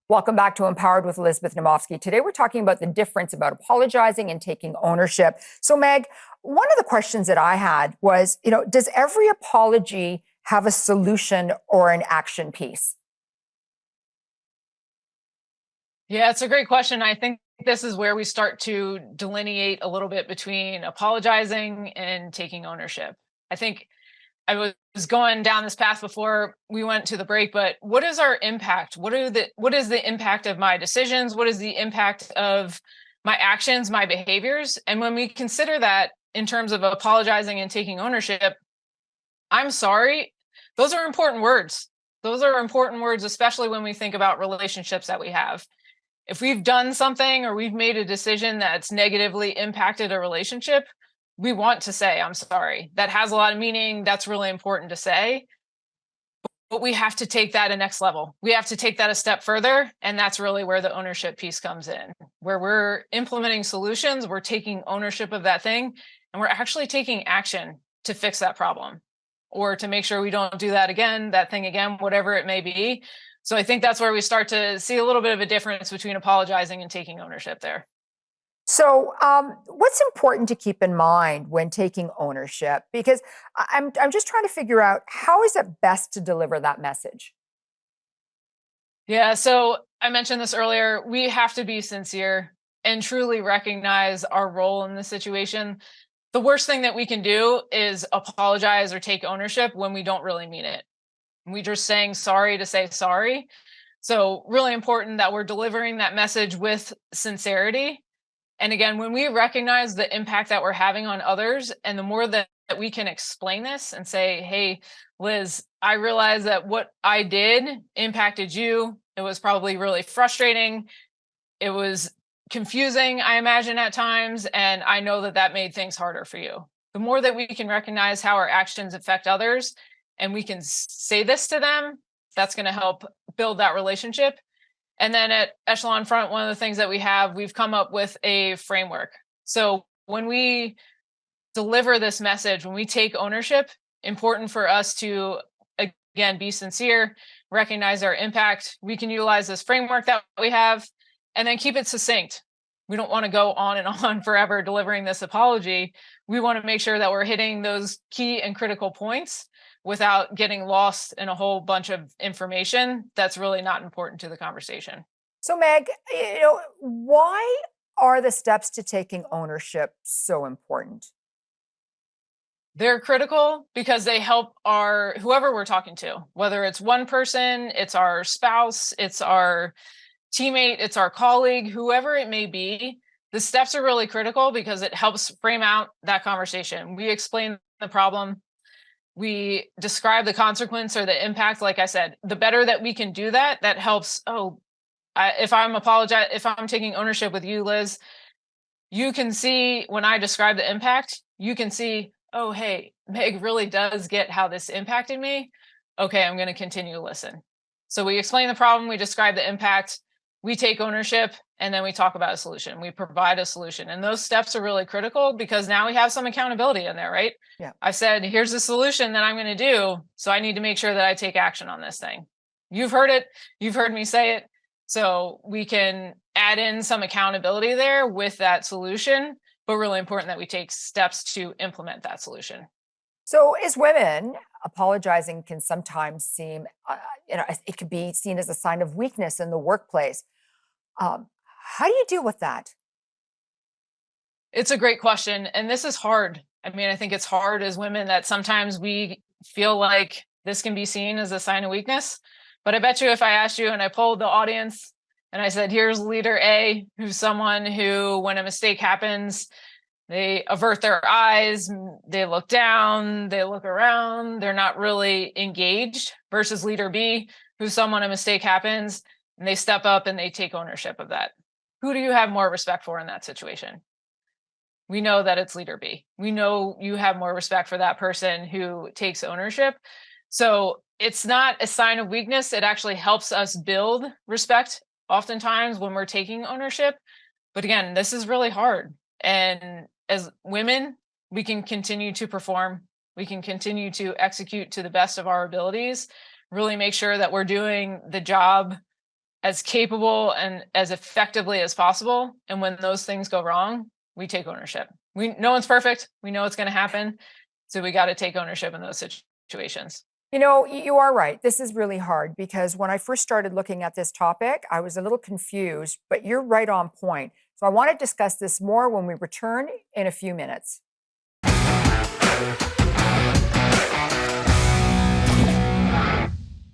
Welcome back to Empowered with Elizabeth Namofsky. Today we're talking about the difference about apologizing and taking ownership. So Meg, one of the questions that I had was, does every apology have a solution or an action piece? Yeah, it's a great question. I think this is where we start to delineate a little bit between apologizing and taking ownership. I think I was going down this path before we went to the break, but what is our impact? What is the impact of my decisions? What is the impact of my actions, my behaviors? And when we consider that in terms of apologizing and taking ownership, I'm sorry, those are important words. Those are important words, especially when we think about relationships that we have. If we've done something or we've made a decision that's negatively impacted a relationship, we want to say, I'm sorry. That has a lot of meaning. That's really important to say. But we have to take that a next level. We have to take that a step further. And that's really where the ownership piece comes in, where we're implementing solutions, we're taking ownership of that thing, and we're actually taking action to fix that problem or to make sure we don't do that thing again, whatever it may be. So I think that's where we start to see a little bit of a difference between apologizing and taking ownership there. So, what's important to keep in mind when taking ownership? Because I'm just trying to figure out how is it best to deliver that message? Yeah, so I mentioned this earlier. We have to be sincere and truly recognize our role in the situation. The worst thing that we can do is apologize or take ownership when we don't really mean it. We just saying sorry to say sorry. So really important that we're delivering that message with sincerity. And again, when we recognize the impact that we're having on others, and the more that we can explain this and say, hey, Liz, I realize that what I did impacted you. It was probably really frustrating. It was confusing, I imagine, at times. And I know that that made things harder for you. The more that we can recognize how our actions affect others, and we can say this to them, that's going to help build that relationship. And then at Echelon Front, one of the things that we've come up with a framework. So when we deliver this message, when we take ownership, important for us to, again, be sincere, recognize our impact. We can utilize this framework that we have and then keep it succinct. We don't want to go on and on forever delivering this apology. We want to make sure that we're hitting those key and critical points without getting lost in a whole bunch of information that's really not important to the conversation. So, Meg, why are the steps to taking ownership so important? They're critical because they help whoever we're talking to, whether it's one person, it's our spouse, it's our teammate, it's our colleague, whoever it may be. The steps are really critical because it helps frame out that conversation. We explain the problem. We describe the consequence or the impact. Like I said, the better that we can do that, that helps. If I'm taking ownership with you, Liz, you can see when I describe the impact, you can see, oh, hey, Meg really does get how this impacted me. Okay, I'm going to continue to listen. So we explain the problem, we describe the impact, we take ownership, and then we talk about a solution. We provide a solution. And those steps are really critical because now we have some accountability in there, right? Yeah. I said, here's the solution that I'm going to do. So I need to make sure that I take action on this thing. You've heard it. You've heard me say it. So we can add in some accountability there with that solution, but really important that we take steps to implement that solution. So, as women, apologizing can sometimes seem, it could be seen as a sign of weakness in the workplace. How do you deal with that? It's a great question. And this is hard. I mean, I think it's hard as women that sometimes we feel like this can be seen as a sign of weakness. But I bet you if I asked you and I polled the audience and I said, here's leader A, who's someone who, when a mistake happens, they avert their eyes, they look down, they look around, they're not really engaged, versus leader B, who's someone a mistake happens and they step up and they take ownership of that. Who do you have more respect for in that situation? We know that it's leader B. We know you have more respect for that person who takes ownership. So it's not a sign of weakness. It actually helps us build respect oftentimes when we're taking ownership. But again, this is really hard. And as women, we can continue to perform. We can continue to execute to the best of our abilities, really make sure that we're doing the job as capable and as effectively as possible. And when those things go wrong, we take ownership. No one's perfect. We know it's going to happen. So we got to take ownership in those situations. You know, you are right. This is really hard because when I first started looking at this topic, I was a little confused, but you're right on point. So I want to discuss this more when we return in a few minutes.